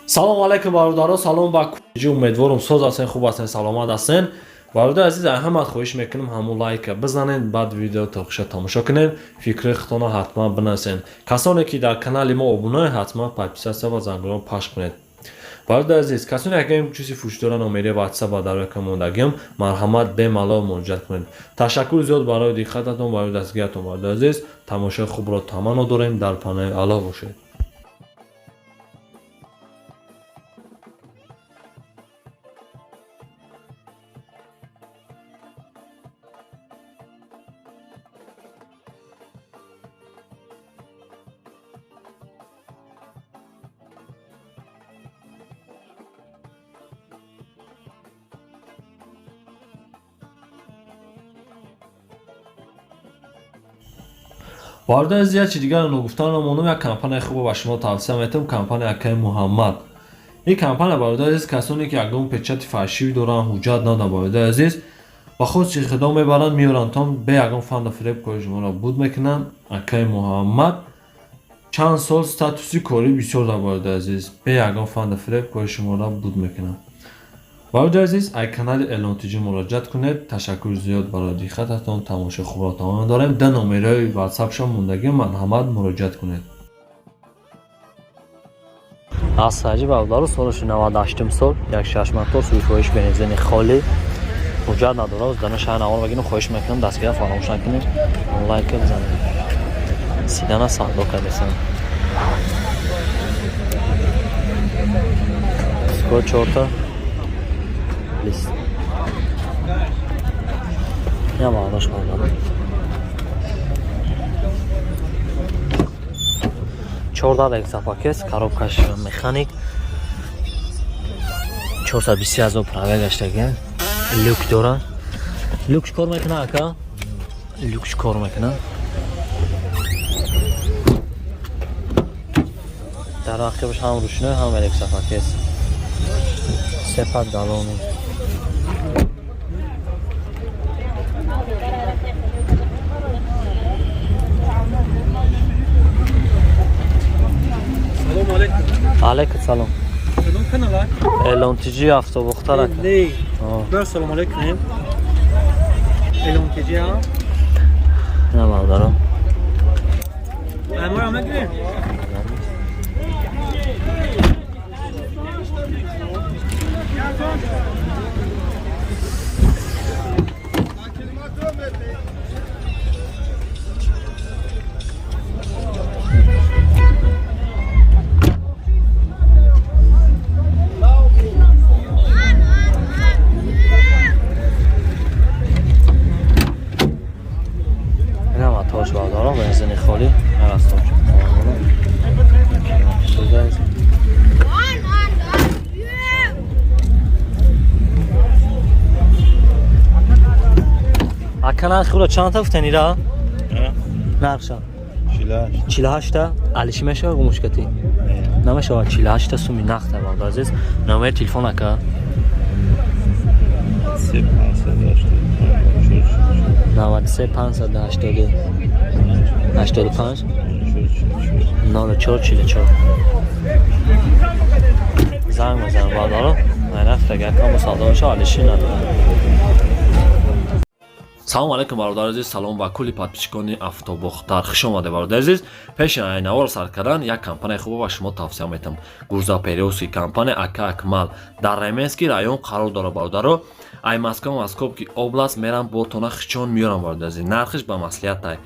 салом алайкум бародаро, салом ба куҷи, умедворам соз ҳастен, хуб ҳастен, саломат ҳастен. Бародари азиз, ҳамат хоҳиш мекунам ҳамон лайка бизанед, баъд видео тоқиша тамошо кунед, фикри худтонро ҳатман бинависед. Касоне ки дар канали мо обунаед, ҳатман подписатсия ва зангаро пахш кунед. Бародари азиз, касоне агар чизи фурӯшидора номери WhatsApp ба дарояка мондагим, марҳамат бемалол муроҷиат кунед. Ташаккур зиёд барои диққататон, барои дастгириятон. Бародари азиз, тамошои хубро таманно дорем, дар паноҳи Аллоҳ бошед. وارد زیاد چی دیگر نگفتن رو مونم یک کمپانی خوب با شما توصیه میتونم کمپانی اکای محمد. این کمپانی وارد عزیز کسانی که اگرم پچت فحشی دارن حجت ندارن وارد عزیز با خود چی خدمت میبرن میارن تا به اگرم فند فریب کاری شما را بود میکنن. اکای محمد چند سال استاتوسی کاری بسیار دارن وارد عزیز به اگرم فند فریب کاری شما را بود میکنن. وارد عزیز ای کانال اعلان تیجی مراجعت کنید. تشکر زیاد برای دقتتون. تماشای خوب را تمام داریم. در نمره واتساپ شما موندگی مرحمت مراجعت کنید. از ساجی بابدارو سالش 98 سال یک 6 متر سوی فروش بنزین خالی حجت نداره. از دانش شهر نوار بگیرم خواهش میکنم دستگیر فراموش نکنید. لایک بزنید. سیدنا صندوق بزنید. اسکو چورتا لیست یا معناش معنی 14 екзапакет коробкаш механик 420,000 пробег гаштаган люк дора. люкш кор мекуна ака, люкш кор мекуна. дар вақти бош ҳам рӯшно ҳам екзапакет сепат галони علیکم سلام. کدوم کانال؟ اعلان تیجی автобухтар. بر سلام علیکم. اعلان تیجی ها؟ نه بردارم. امور هم نگیریم. بنزین خالی هستم. اکنون خورا چند تا فتنی را؟ نرخشان 48 تا علیشی میشه و مشکتی نمیشه 48 تا سومی نخته بود عزیز. نمبر تلفن اکا 93 580 85 0444 زنگ بزن بادارو من رفت اگر کام صادقش علیشی ندارم. салом алайкум бародари азиз, салом ба кулли подписчикони автобухтар. хуш омадед бародари азиз. пеши айнавор сар кардан як компания хуб ба шумо тавсия метам. гурзапериоси компания ака акмал дар Ременский район қарор дорад бародаро. ай Москва-Московский област мерам болтона хичон миёрам бародари азиз. нархиш ба маслиҳатай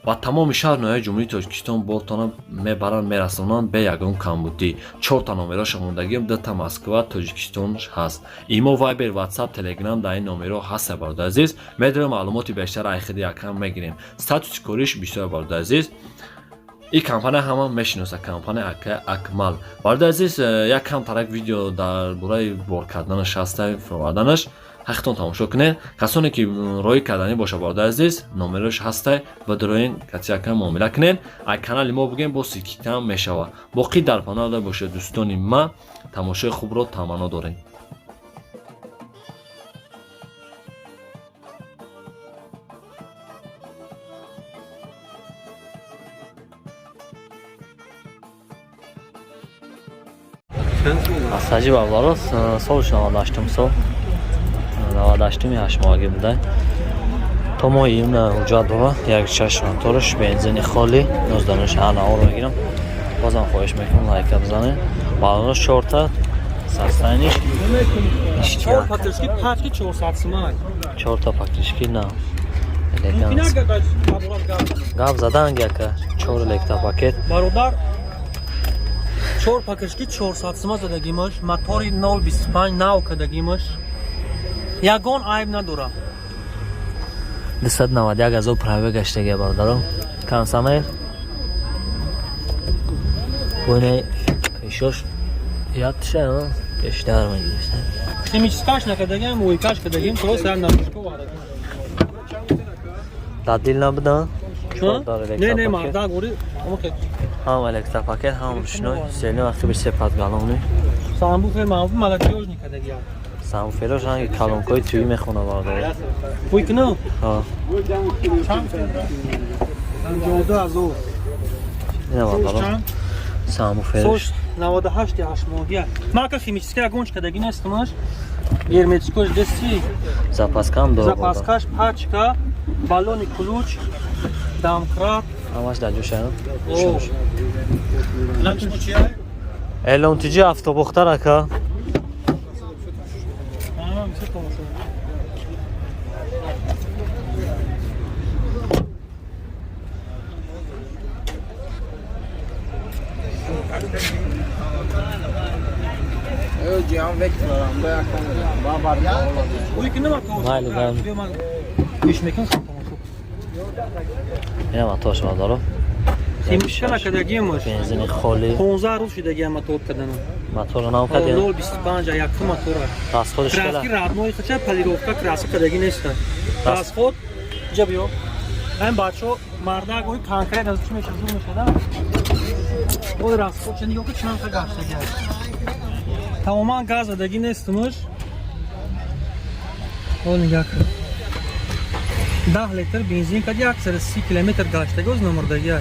ба тамоми шаҳр ноҳияи ҷумҳурии Тоҷикистон болтона мебаранд мерасонанд бе ягон камбудӣ. 4 та номерош мондагим 2 та Москва Тоҷикистон ҳаст. имо Viber, WhatsApp, Telegram дар ин номеро ҳаст бародари азиз. медарем маълумоти бештар ай хиди якам мегирем. статуси кориш бисёр бародари азиз. این کمپانی همه میشناسه کمپانی اکمال. برای عزیز یک کم ترک ویدیو در برای بار کردنش هسته فروردنش حقیقتاً تماشا کنید. کسانی که روی کردنی باشه برای عزیز نمرش هسته و دروین کسی کم معامله کنید. ای کانال ما بگیم با سیکی کم میشوه. باقی در پناه باشه دوستانی ما تماشای خوب رو تمنا داریم. Asacı babları soruş navadaştım sol. Navadaştım yaşmağa bуда. Томо им на уҷадова як чашматорош бензини холи 19 анаор мегирам. Бозам хоҳиш мекунам лайка бизанед. Балонаш 4 та састаниш. 4 пакетки пачки 400 сомон. 4 та пакетки на. Гап задан яка 4 лекта пакет. Бародар 4 пакетки 400 сомон задагимаш, мотори 025 нав кадагимаш. Ягон айб надора. 291,000 пробег гаштаги бародаро. Консамел. Буне пешош ятша бештар мегирад. Химическаш накадагим, уикаш кадагим, просто я напишко варад. Дадил набуда. Не, марда гори. Ҳам электро пакет, ҳам рушной. Сели вақти бир сепат галони. Самбу фер маъмул малакиёж никадагия. Самферош ҳанги калонкои туи мехона бародаро. Уикно? Ҳа. $52,000. Ина бародаро. Самферош. 98 ашмогия. Марка химическая гоночка дагин астмаш. Герметикош дести. Запаскам дор. Запаскаш пачка, баллони ключ, домкрат. Ҳамаш дар ҷошаё. Ланчмо чия? Элонтиҷи автобухтар ака. Майли дам. Ина матош бародаро. Химическая накадагимаш. Бензини холи. 15 рӯз шидагия мотор каданам. Мотор нав кадем. 025 якум мотора. Расходиш краски када. родной хоча полировка краски кадаги неста. Расход ҷа биё. Ам бачо марда гой конкрет аз чӣ меша зур мешада. Ой расход чани ёки чанд та гаштаги. Тамоман газ задаги нестмуш. Он як 10 литр бензин кади 130 километр гаштаги оз номердаги.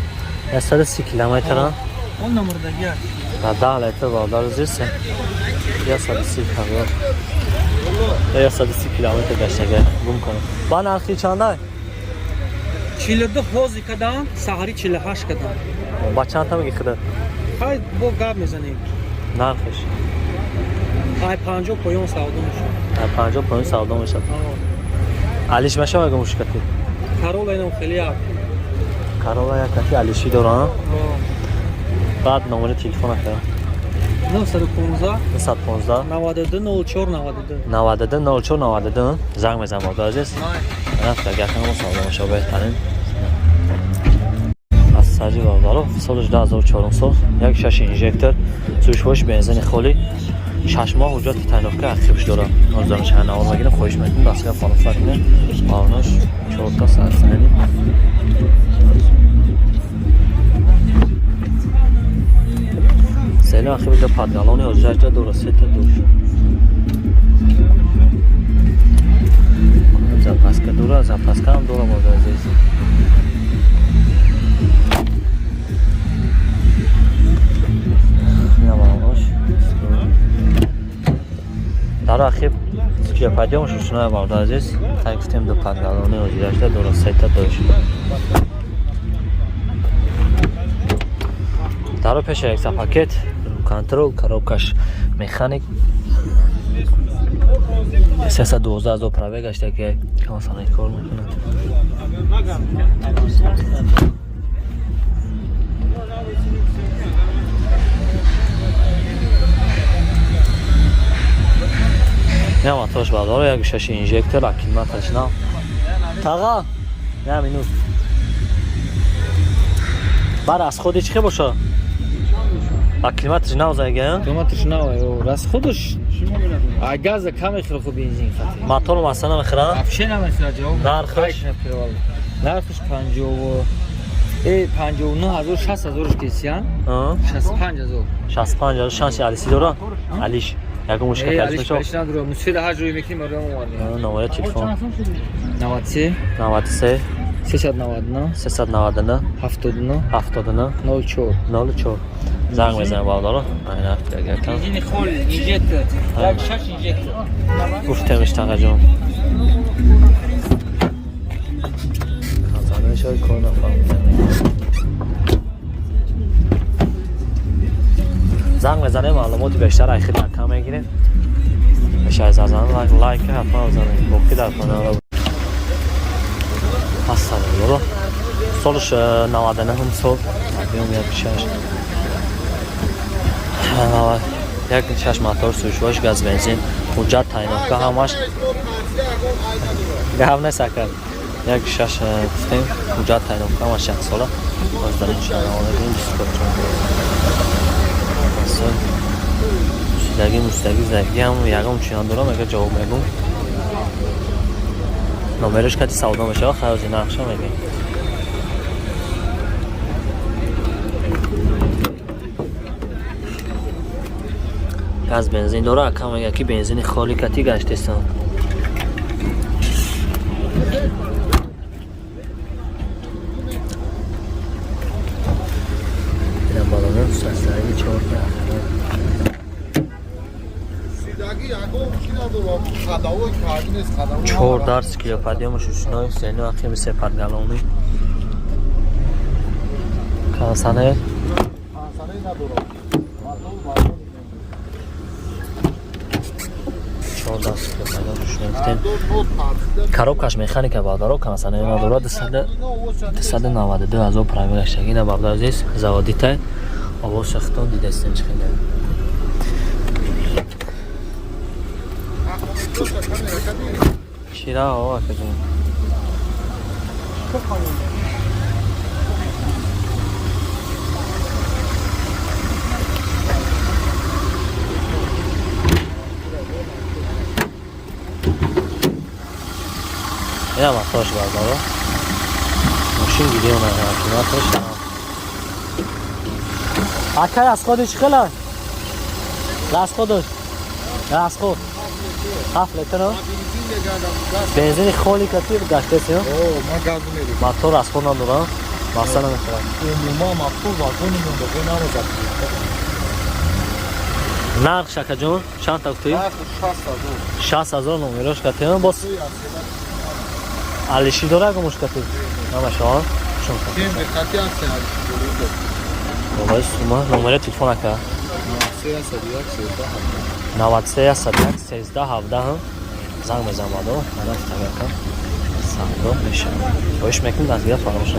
130 километр. Он номердаги. Да 10 литр бардар зисе. Я 130 километр. Я 130 километр гаштаги. Бум конам. Ба нархи чанда? 42 ҳози кадан, саҳари 48 кадан. Ба чанд та мегиҳад? Хай бо гап мезанем. Нархиш. Ай 50 поён савдо мешад. 50 поён савдо мешад. Алиш маша мегам мушкати. Карола инам хеле як. Карола якати алиши дорам. Баъд номери телефон ака. 915 915 92 04 92. 92 04 92 занг мезанам бардар азиз. Рафта гакам савдо маша беҳтарин. Асаҷи бардаро соли 2004 сол як шаш инжектор сӯшвош бензини холи 6 моҳ ҳуҷҷати тайинёвка активш дорад. Нозданаш ҳанавор мегирам хоҳиш мекунам дастгоҳ фарофат кунем. Балонаш 4 та сарзанӣ. Сели ахи бида падгалони озжаҷда дора сета душ. Запаска дора, запаска ҳам дора бозар азиз. дар ахиб ҷа падём шушуна барда азиз такфтем до падгалони озидашта дора сета дош. даро пеша як пакет контрол коробкаш механик 312,000 пробег гашта ки камсанай кор мекунад. Я матош бардаро як шаш инжектор акилматаш на. Тага. Я минут. Бар расходи чӣ боша? Акилматаш на озайга? Акилматаш на, расходаш. А газа каме хиро хуб бензин хати. Мотор масана мехира? Вообще намесра ҷавоб. Нархиш? Нархиш 59,000 60,000 кесиян. 65,000. 65,000 шанси алиси дора? Алиш. Як мушкат алиш мешо? Алиш надро. Мусфид ҳар ҷое мекунем орам овардем. Номер телефон 93 93 399 399 79 79 04 04. زنگ بزنه بابدارو اینا دیگه کم بنزین خال اینجکتر یک شش اینجکتر گفتمش تقا جون خزانه شای کار نفهم زنگ بزنه معلوماتی بیشتر خیلی کم میگیره بشه از زن لایک حتما بزنه گفتی در کانال هستم برو سالش 99 هم سال بیام یک شش یک شش موتور سوژواش گاز بنزین حجت تعیینات همش گاو نسکر یک شش گفتیم حجت تعیینات همش 6 ساله از در این شهر آمدیم مستقی زدگی هم یکم چیان دارم اگر جواب میگم نمرش کتی سودا میشه خرازی نقشه میگم گاز بنزین داره اکم یکی بنزین خالی کتی گشته است اینم بالانه سستایی 4 4 درس که پدیمش شنای سینو اخیم سپر گلونی کانسانه درس که پدیمش شنفتیم کاروبکاش مکانیکا بادارو کانسانه نداره 292 هزار پرایمرش اینه بابدار عزیز زوادی تای آواز شختان دیده استنج خیلی شیره آقا کجا این هم اتاش بردارو ماشین ویدیو نگه اتاش اکای از خودش خیلی از خودش از خود 7 لیتر بنزین خالی کتی گشته سی ما گاز میدیم موتور از خود نداره واسه نمیخوره عموما موتور واگن مونده نمیزد نرخ شکا جون چند تا گفتی 60000 نمرش کتی باز علیشی داره که مشکتی نمیشه ها چون تیم دقتی هست بابای سوما نمره تلفن اکا 93 13 17 هم زنگ بزن بادو من افتاده کنم سلام میشه باش میکنم از دیگه فراموش